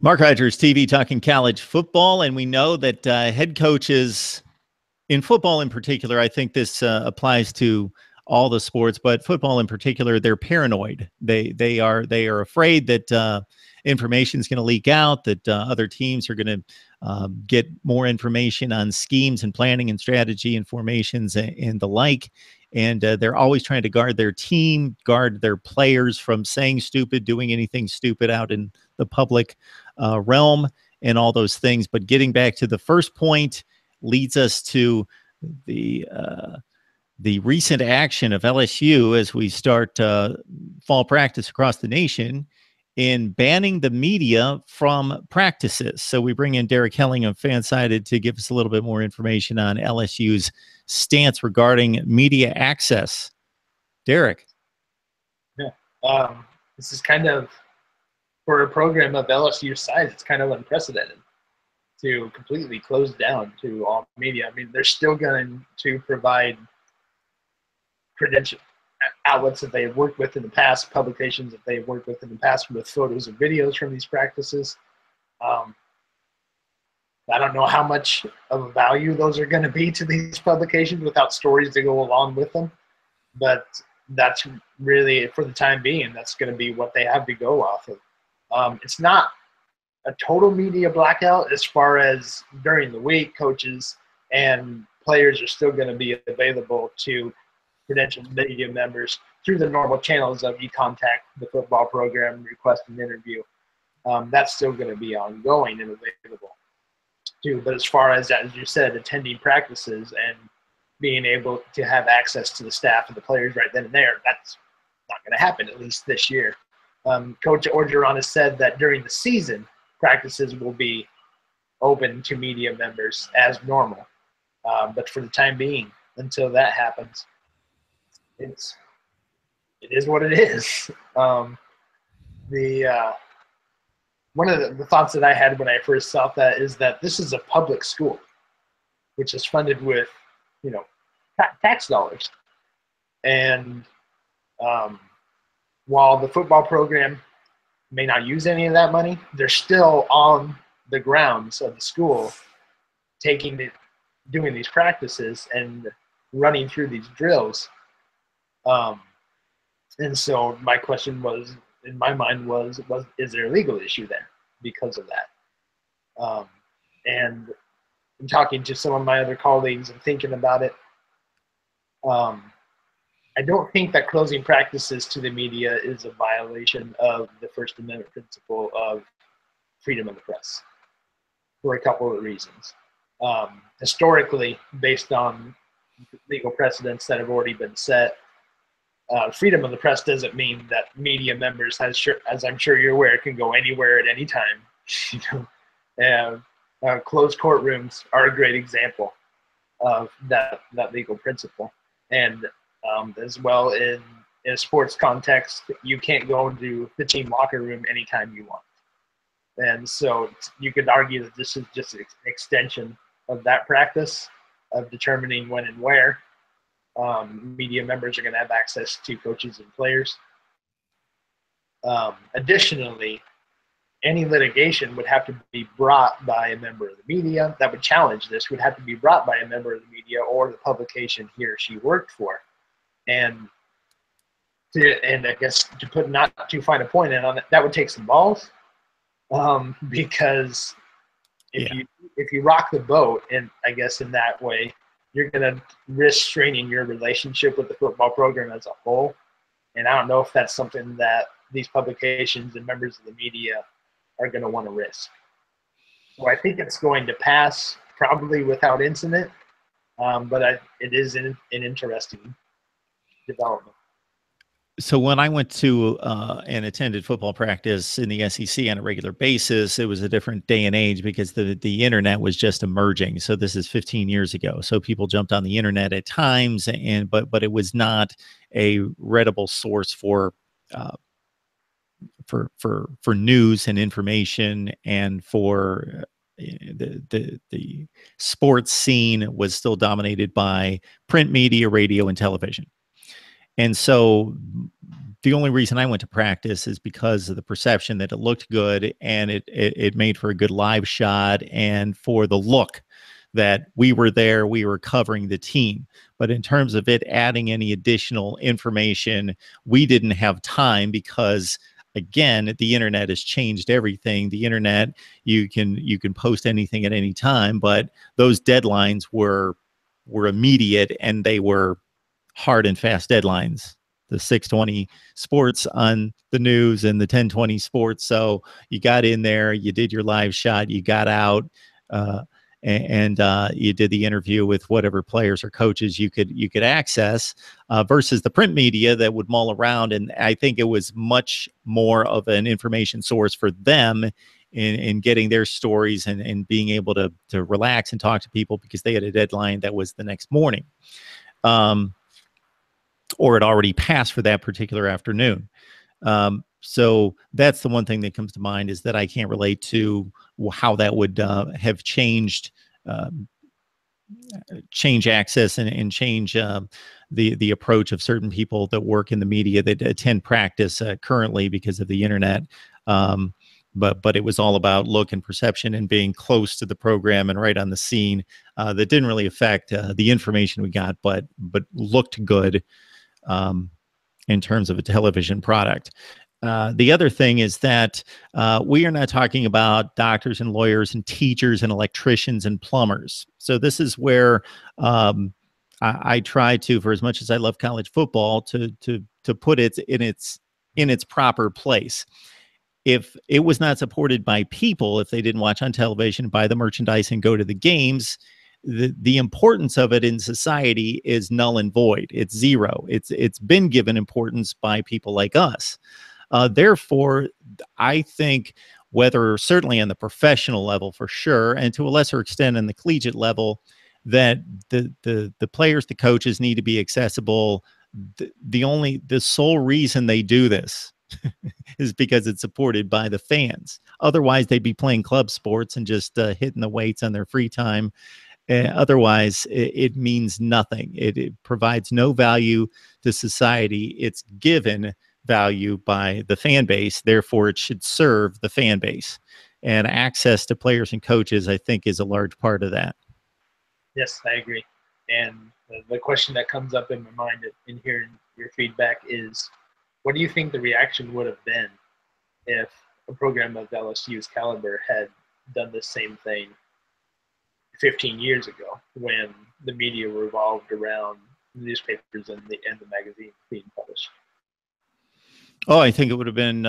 Mark Rogers TV talking college football, and we know that head coaches in football in particular, I think this applies to all the sports, but football in particular, they're paranoid. They are afraid that information is going to leak out, that other teams are going to get more information on schemes and planning and strategy and formations and the like. And they're always trying to guard their team, guard their players from saying stupid, doing anything stupid out in the public realm and all those things. But getting back to the first point leads us to the recent action of LSU as we start fall practice across the nation in banning the media from practices. So we bring in Derek Helling of Fansided to give us a little bit more information on LSU's stance regarding media access. Derek. Yeah. This is kind of, for a program of LSU size, it's kind of unprecedented to completely close down to all media. I mean, they're still going to provide credential outlets that they've worked with in the past, publications that they've worked with in the past with photos and videos from these practices. I don't know how much of a value those are going to be to these publications without stories to go along with them. But that's really, for the time being, that's going to be what they have to go off of. It's not a total media blackout as far as during the week, coaches and players are still going to be available to credentialed media members through the normal channels of you contact the football program, request an interview. That's still going to be ongoing and available too. But as far as you said, attending practices and being able to have access to the staff and the players right then and there, that's not going to happen, at least this year. Coach Orgeron has said that during the season, practices will be open to media members as normal. But for the time being, until that happens, it is what it is. One of the thoughts that I had when I first saw that is that this is a public school, which is funded with, tax dollars. And while the football program may not use any of that money, they're still on the grounds of the school doing these practices and running through these drills. And so my question was, in my mind was is there a legal issue there because of that? And in talking to some of my other colleagues and thinking about it, I don't think that closing practices to the media is a violation of the First Amendment principle of freedom of the press for a couple of reasons. Historically, based on legal precedents that have already been set, freedom of the press doesn't mean that media members, as I'm sure you're aware, can go anywhere at any time. Closed courtrooms are a great example of that legal principle. And as well in a sports context, you can't go into the team locker room anytime you want. And so you could argue that this is just an extension of that practice of determining when and where media members are going to have access to coaches and players. Additionally, any litigation would have to be brought by a member of the media that would challenge this, would have to be brought by a member of the media or the publication he or she worked for. And I guess to put not too fine a point in on it, that would take some balls, because if you rock the boat, and I guess in that way, you're going to risk straining your relationship with the football program as a whole. And I don't know if that's something that these publications and members of the media are going to want to risk. So I think it's going to pass probably without incident, but it is an interesting development. So when I went to and attended football practice in the SEC on a regular basis, it was a different day and age because the internet was just emerging. So this is 15 years ago. So people jumped on the internet at times, but it was not a readable source for news and information, and for the sports scene was still dominated by print media, radio, and television. And so the only reason I went to practice is because of the perception that it looked good, and it made for a good live shot, and for the look that we were there, we were covering the team. But in terms of it adding any additional information, we didn't have time because, again, the internet has changed everything. The internet, you can post anything at any time, but those deadlines were immediate, and they were hard and fast deadlines. The 6:20 sports on the news and the 10:20 sports. So you got in there, you did your live shot, you got out, uh, and you did the interview with whatever players or coaches you could access, versus the print media that would mull around. And I think it was much more of an information source for them in getting their stories, and being able to relax and talk to people because they had a deadline that was the next morning. Or it already passed for that particular afternoon. So that's the one thing that comes to mind, is that I can't relate to how that would have changed change access, and change the approach of certain people that work in the media that attend practice currently because of the internet. But it was all about look and perception and being close to the program and right on the scene. That didn't really affect the information we got, but looked good in terms of a television product. The other thing is that we are not talking about doctors and lawyers and teachers and electricians and plumbers. So this is where I try to, for as much as I love college football, to put it in its proper place. If it was not supported by people, if they didn't watch on television, buy the merchandise, and go to the games, the importance of it in society is null and void. It's zero. It's been given importance by people like us. Therefore, I think, whether certainly on the professional level for sure, and to a lesser extent in the collegiate level, that the players, the coaches need to be accessible. The sole reason they do this is because it's supported by the fans. Otherwise, they'd be playing club sports and just hitting the weights on their free time. Otherwise, it means nothing. It provides no value to society. It's given value by the fan base. Therefore, it should serve the fan base. And access to players and coaches, I think, is a large part of that. Yes, I agree. And the question that comes up in my mind in hearing your feedback is, what do you think the reaction would have been if a program of LSU's caliber had done the same thing 15 years ago, when the media revolved around newspapers and the magazines being published? Oh, I think it would have been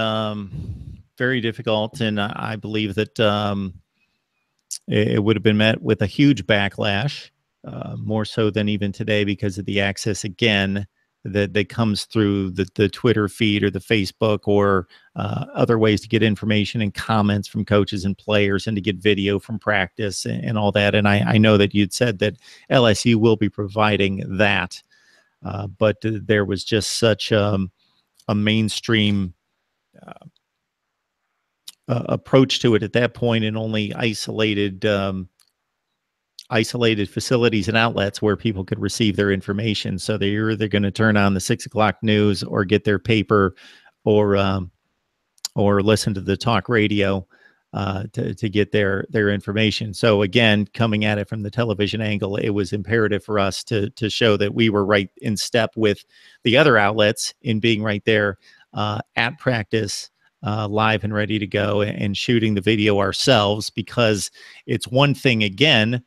very difficult, and I believe that it would have been met with a huge backlash, more so than even today, because of the access, again, that comes through the Twitter feed or the Facebook, or other ways to get information and comments from coaches and players, and to get video from practice and all that. And I know that you'd said that LSU will be providing that, but there was just such a mainstream approach to it at that point, and only isolated facilities and outlets where people could receive their information. So they're either going to turn on the 6 o'clock news, or get their paper, or listen to the talk radio to get their information. So again, coming at it from the television angle, it was imperative for us to show that we were right in step with the other outlets in being right there at practice, live and ready to go, and shooting the video ourselves. Because it's one thing, again,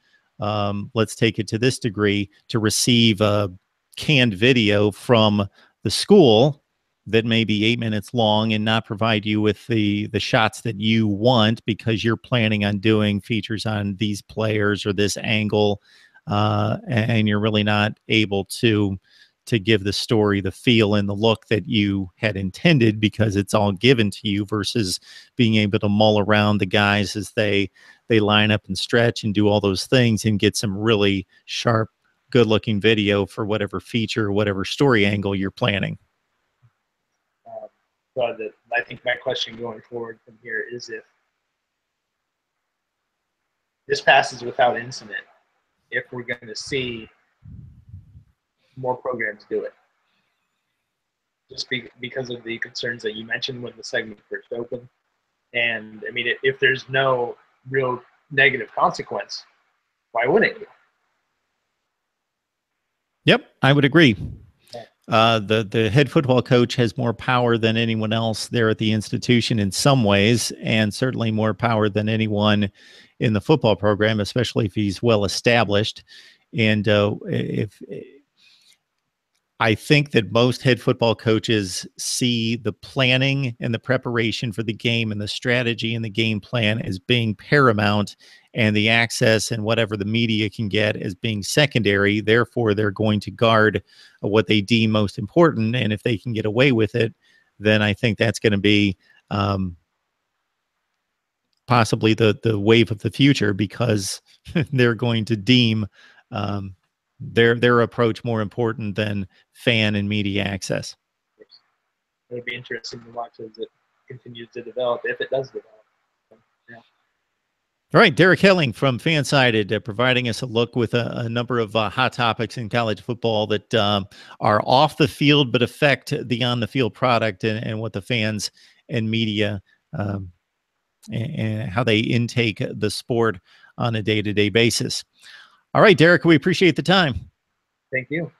let's take it to this degree, to receive a canned video from the school that may be 8 minutes long and not provide you with the shots that you want, because you're planning on doing features on these players or this angle, and you're really not able to give the story the feel and the look that you had intended, because it's all given to you, versus being able to mull around the guys as they line up and stretch and do all those things, and get some really sharp, good looking video for whatever feature, whatever story angle you're planning. But I think my question going forward from here is, if this passes without incident, if we're going to see more programs do it. just because of the concerns that you mentioned when the segment first opened. And I mean, if there's no real negative consequence, why wouldn't you? Yep, I would agree. The head football coach has more power than anyone else there at the institution in some ways, and certainly more power than anyone in the football program, especially if he's well established. And if I think that most head football coaches see the planning and the preparation for the game and the strategy and the game plan as being paramount, and the access and whatever the media can get as being secondary. Therefore, they're going to guard what they deem most important. And if they can get away with it, then I think that's going to be possibly the wave of the future, because they're going to deem their approach more important than fan and media access. It'll be interesting to watch as it continues to develop, if it does develop. Yeah. All right, Derek Helling from Fansided, providing us a look with a number of hot topics in college football that are off the field but affect the on-the-field product, and what the fans and media and how they intake the sport on a day-to-day basis. All right, Derek, we appreciate the time. Thank you.